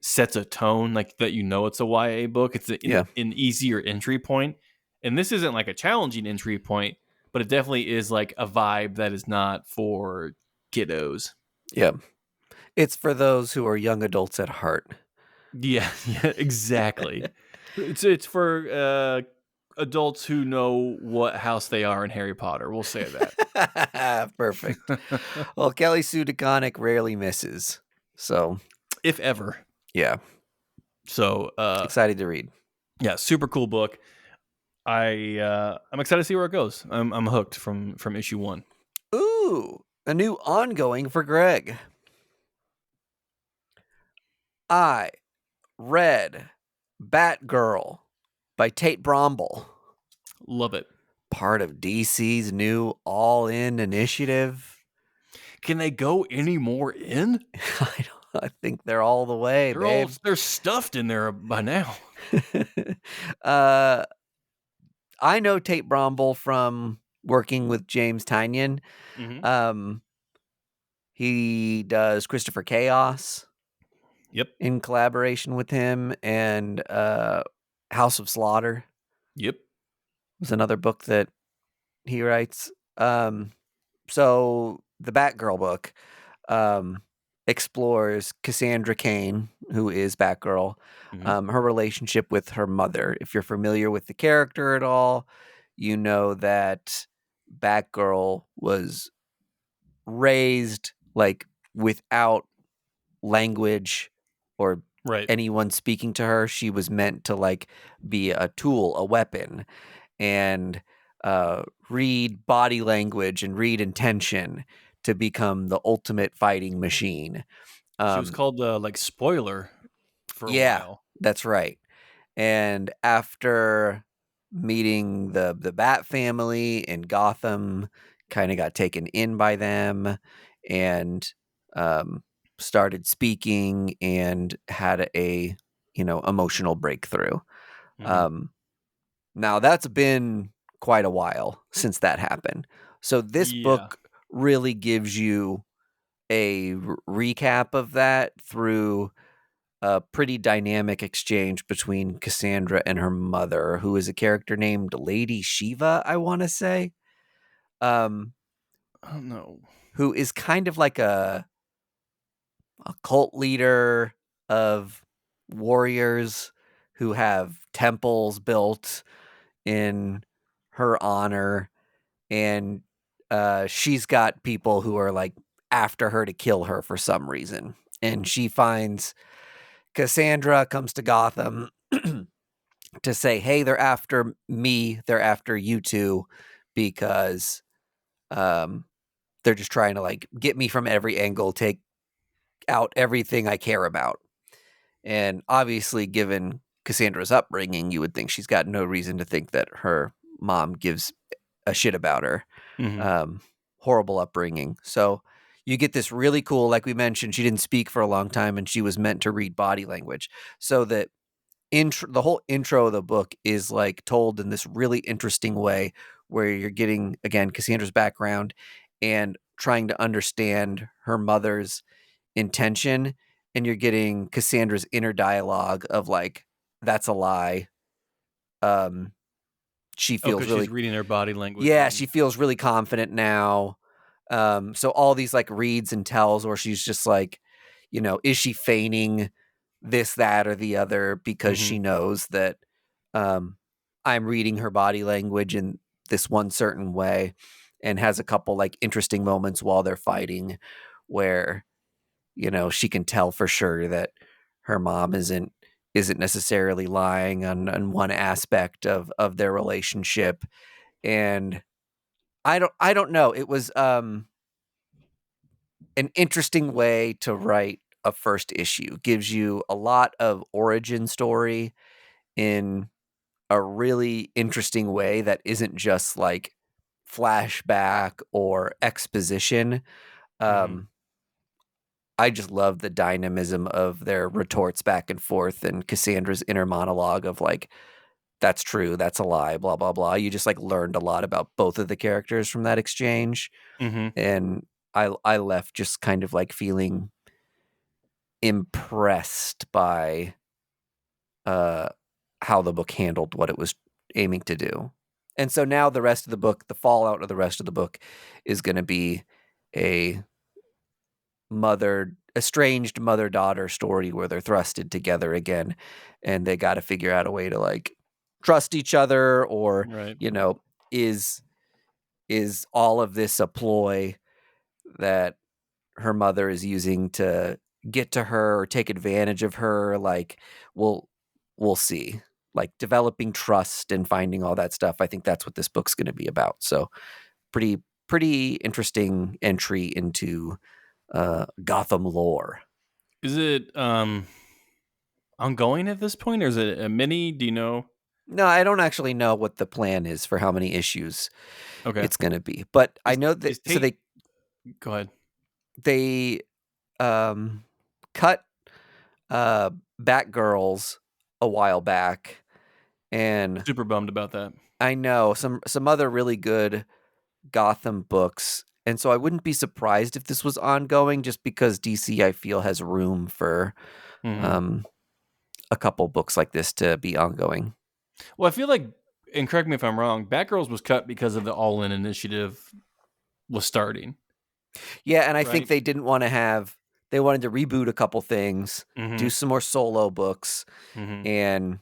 sets a tone like that. You know, it's a YA book. It's Yeah. an easier entry point, and this isn't like a challenging entry point, but it definitely is like a vibe that is not for kiddos. Yeah. It's for those who are young adults at heart. Yeah, yeah, exactly. It's for adults who know what house they are in Harry Potter. We'll say Perfect. that. Well, Kelly Sue DeConnick rarely misses. So, If ever. yeah, So, excited to read. yeah, super cool book. I'm excited to see where it goes. I'm hooked from issue 1. Ooh, a new ongoing for Greg. I read Batgirl by Tate Bromble, Love it. part of DC's new All In initiative. Can they go any more in? I think they're all the way, babe. They're stuffed in there by now. uh, I know Tate Bromble from working with James Tynion. Mm-hmm. Um, he does Christopher Chaos Yep. in collaboration with him, and House of Slaughter Yep. was another book that he writes. So the Batgirl book um, explores Cassandra Cain, who is Batgirl, Mm-hmm. her relationship with her mother. If you're familiar with the character at all, you know that Batgirl was raised like without language or Right. anyone speaking to her. She was meant to like be a tool, a weapon, and read body language and read intention to become the ultimate fighting machine. She was Um, called like spoiler for a yeah, while. that's right. And after meeting the Bat family in Gotham, kind of got taken in by them, and um, started speaking and had a, emotional breakthrough. Mm-hmm. Now that's been quite a while since that happened. So this Yeah. book really gives you a recap of that through a pretty dynamic exchange between Cassandra and her mother, who is a character named Lady Shiva, I want to say, um, I don't know. who is kind of like a cult leader of warriors who have temples built in her honor, and she's got people who are like after her to kill her for some reason. And she finds Cassandra, comes to Gotham to say, "Hey, they're after me. They're after you two because um, they're just trying to like get me from every angle, take out everything I care about." And obviously, given Cassandra's upbringing, you would think she's got no reason to think that her mom gives a shit about her. Mm-hmm. Horrible upbringing. So you get this really cool, like we mentioned, she didn't speak for a long time and she was meant to read body language. So that the whole intro of the book is like told in this really interesting way where you're getting, again, Cassandra's background and trying to understand her mother's intention, and you're getting Cassandra's inner dialogue of like, that's a lie. She Oh, feels because she's really, reading her body language yeah, and she feels really confident now. So all these like reads and tells, or she's just like, is she feigning this, that, or the other because mm-hmm. she knows that I'm reading her body language in this one certain way, and has a couple like interesting moments while they're fighting where, she can tell for sure that her mom isn't necessarily lying on one aspect of their relationship. And I don't know. It was an interesting way to write a first issue. Gives you a lot of origin story in a really interesting way that isn't just like flashback or exposition. Mm-hmm. Um, I just love the dynamism of their retorts back and forth and Cassandra's inner monologue of like, that's true, that's a lie, blah, blah, blah. You just like learned a lot about both of the characters from that exchange. Mm-hmm. And I left just kind of like feeling impressed by uh how the book handled what it was aiming to do. And so now the rest of the book, the fallout of the rest of the book is going to be a estranged mother-daughter story where they're thrusted together again and they got to figure out a way to like trust each other, or Right. is all of this a ploy that her mother is using to get to her or take advantage of her. Like we'll we'll see. Like developing trust and finding all that stuff. I think that's what this book's going to be about. So pretty pretty interesting entry into Gotham lore. Is it ongoing at this point, or is it a mini? Do you know? No, I don't actually know what the plan is for how many issues Okay. it's going to be, but I Is know that is so Tate? Go ahead. they um cut Batgirls a while back, and Super bummed about that. I know some other really good Gotham books, and so I wouldn't be surprised if this was ongoing just because DC I feel has room for Mm-hmm. um a couple books like this to be ongoing. Well, I feel like, and correct me if I'm wrong, Batgirls was cut because of the All In initiative was starting, Yeah, and I think right? they wanted to reboot a couple things, Mm-hmm. do some more solo books, Mm-hmm. and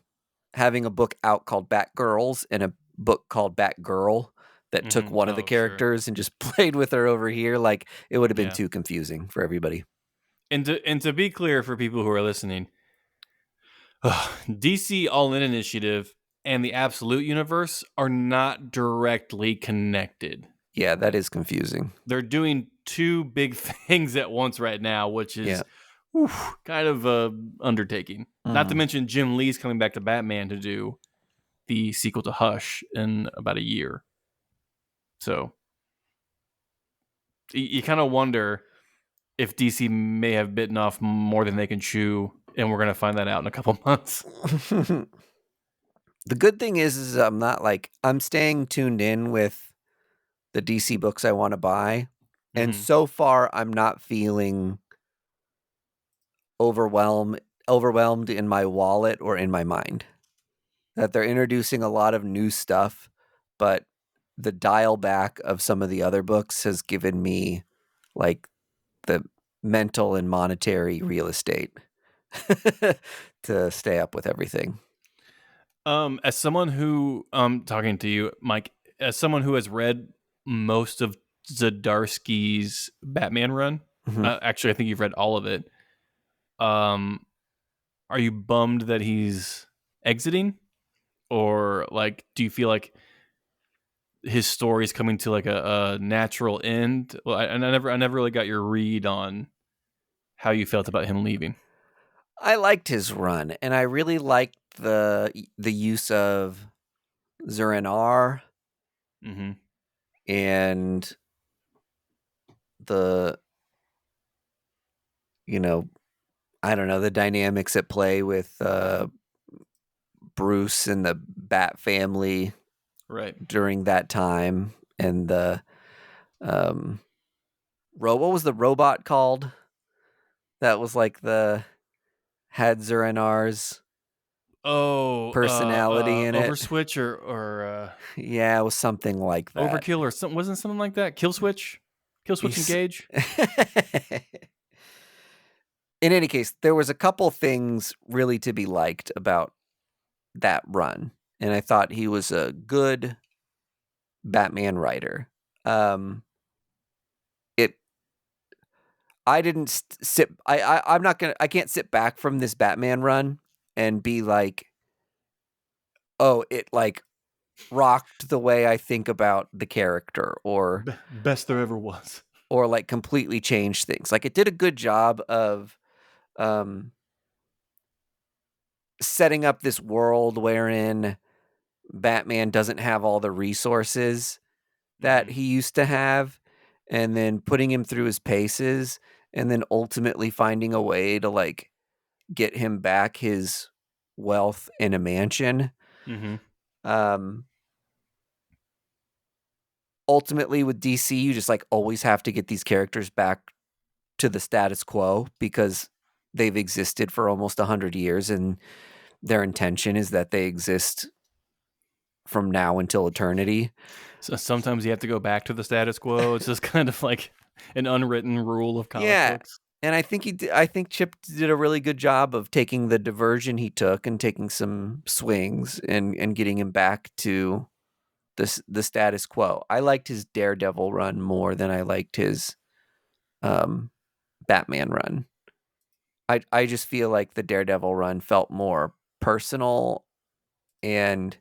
having a book out called Batgirls and a book called Batgirl that took Mm-hmm. one of the Oh, sure. characters and just played with her over here, like it would have been Yeah. too confusing for everybody. And to be clear for people who are listening, DC All In Initiative and the Absolute Universe are not directly connected. Yeah, that is confusing. They're doing two big things at once right now, which Yeah. is whew, kind of a undertaking. Not to Mhm. mention Jim Lee's coming back to Batman to do the sequel to Hush in about a year. So you kind of wonder if DC may have bitten off more than they can chew, and we're gonna find that out in a couple months. The good thing is I'm staying tuned in with the DC books I want to buy, and Mm-hmm. so far I'm not feeling overwhelmed in my wallet or in my mind. That they're introducing a lot of new stuff, but the dial back of some of the other books has given me like the mental and monetary real estate to stay up with everything. As someone who, talking to you, Mike, as someone who has read most of Zdarsky's Batman run, Mhm. actually, I think you've read all of it. Um, are you bummed that he's exiting, or like, do you feel like his story is coming to like a natural end? Well, I never really got your read on how you felt about him leaving. I liked his run, and I really liked the use of Zur-En-Arrh Mm-hmm. and the you know I don't know the dynamics at play with Bruce and the Bat family Right. during that time, and the um, what was the robot called? That was like the had Zur-En-Arrh's Oh, personality in it. Overswitch or Yeah, it was something like that. Overkill or something, wasn't something like that? Kill switch He's engage. In any case, there was a couple things really to be liked about that run, and I thought he was a good Batman writer. It I didn't sit I'm not gonna I can't sit back from this Batman run and be like, "Oh, it, like, rocked the way I think about the character," Best there ever was. or, like, completely changed things. Like, it did a good job of, um, setting up this world wherein Batman doesn't have all the resources that Mm-hmm. he used to have, and then putting him through his paces, and then ultimately finding a way to, like, get him back his wealth in a mansion. Mm-hmm. Um, Ultimately with DC, you just, like, always have to get these characters back to the status quo because they've existed for almost 100 years, and their intention is that they exist from now until eternity. So sometimes you have to go back to the status quo. It's just kind of like an unwritten rule of comic Yeah, books. and I think Chip did a really good job of taking the diversion he took and taking some swings and getting him back to the status quo. I liked his Daredevil run more than I liked his, um, Batman run. I just feel like the Daredevil run felt more personal, and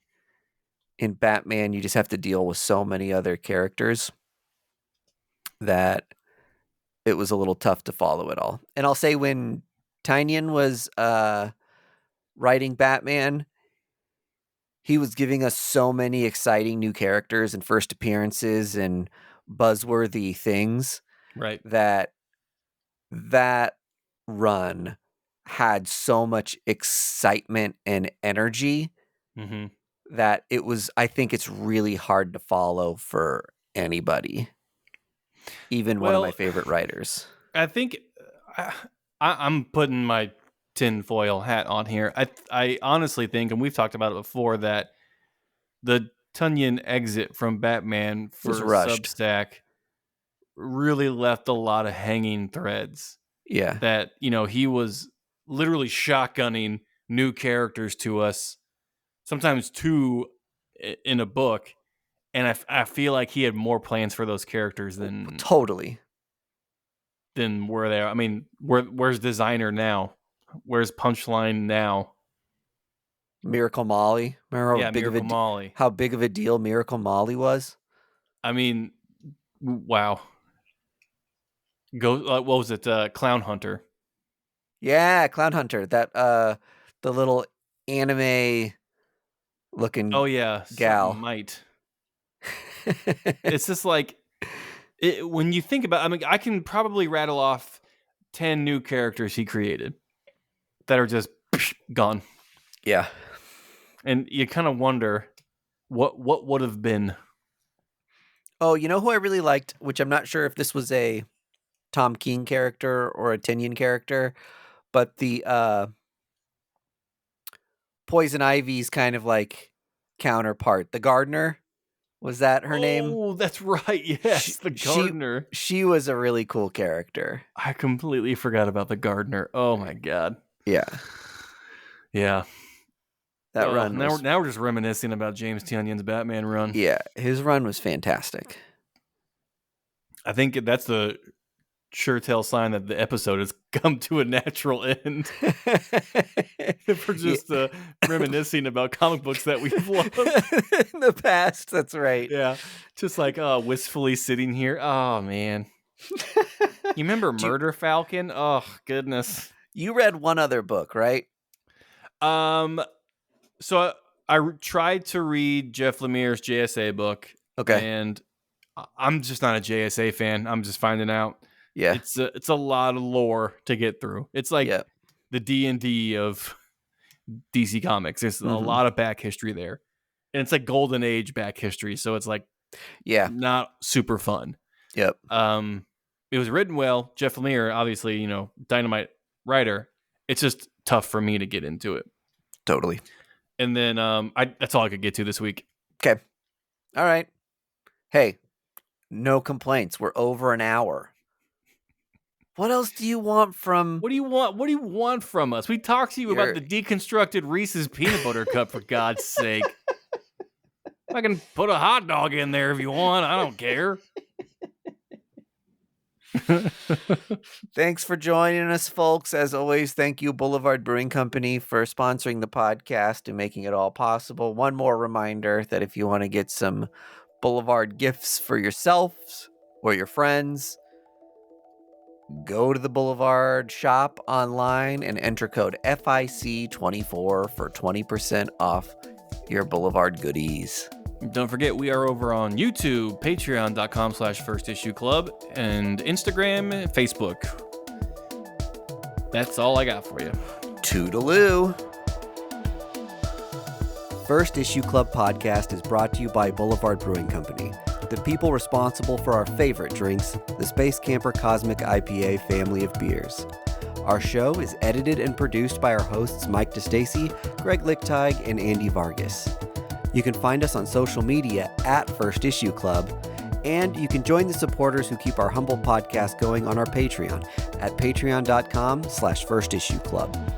in Batman, you just have to deal with so many other characters that it was a little tough to follow it all. And I'll say when Tynion was, writing Batman, he was giving us so many exciting new characters and first appearances and buzzworthy things Right. that that run had so much excitement and energy Mm-hmm. that I think it's really hard to follow for anybody, even one of my Well, favorite writers. I think uh, I'm putting my tinfoil hat on here. I honestly think, and we've talked about it before, that the Tunyon exit from Batman It was for rushed. Substack really left a lot of hanging threads. Yeah, That, he was literally shotgunning new characters to us, sometimes two in a book, and I feel like he had more plans for those characters totally. than where they are. I mean, where's Designer now? Where's Punchline now? Miracle Molly. Remember Yeah, Miracle Molly. how big of a deal Miracle Molly was? I mean, wow. Go. What was it? Clown Hunter. Yeah, Clown Hunter. The little anime looking Oh yeah, something gal. might. It's just like when you think about. I mean, I can probably rattle off 10 new characters he created that are just gone. Yeah. And you kind of wonder what would have been. Oh, you know who I really liked, which I'm not sure if this was a Tom King character or a Tinian character, but the Poison Ivy's kind of like counterpart, the gardener. Was that her name? Oh, that's right. Yes, the gardener. She was a really cool character. I completely forgot about the gardener. Oh my god. Yeah. Yeah. That run now, was... now we're just reminiscing about James Tyonion's Batman run. Yeah, his run was fantastic. I think that's the sure tell sign that the episode has come to a natural end. If we're just reminiscing about comic books that we've loved in the past. That's right. Yeah, just like wistfully sitting here. Oh man, you remember Murder Falcon? Oh goodness. You read one other book, right? So I tried to read Jeff Lemire's JSA book. Okay, and I'm just not a JSA fan. I'm just finding out. Yeah, it's a lot of lore to get through. It's like the D&D of DC Comics. There's a lot of back history there, and it's like Golden Age back history. So it's like not super fun. Yep. It was written well. Jeff Lemire, obviously, dynamite writer. It's just tough for me to get into it. Totally. And then that's all I could get to this week. Okay. All right. Hey, no complaints. We're over an hour. What else do you want from... What do you want from us? We talked to you about the deconstructed Reese's peanut butter cup, for God's sake. I can put a hot dog in there if you want. I don't care. Thanks for joining us, folks. As always, thank you, Boulevard Brewing Company, for sponsoring the podcast and making it all possible. One more reminder that if you want to get some Boulevard gifts for yourselves or your friends, go to the Boulevard shop online and enter code FIC24 for 20% off your Boulevard goodies. Don't forget, we are over on YouTube, patreon.com/firstissueclub, and Instagram, Facebook. That's all I got for you. Toodaloo. First Issue Club podcast is brought to you by Boulevard Brewing Company, the people responsible for our favorite drinks, the Space Camper Cosmic IPA family of beers. Our show is edited and produced by our hosts Mike DeStacy, Greg Lichtag, and Andy Vargas. You can find us on social media at First Issue Club, and you can join the supporters who keep our humble podcast going on our Patreon at patreon.com/firstissueclub.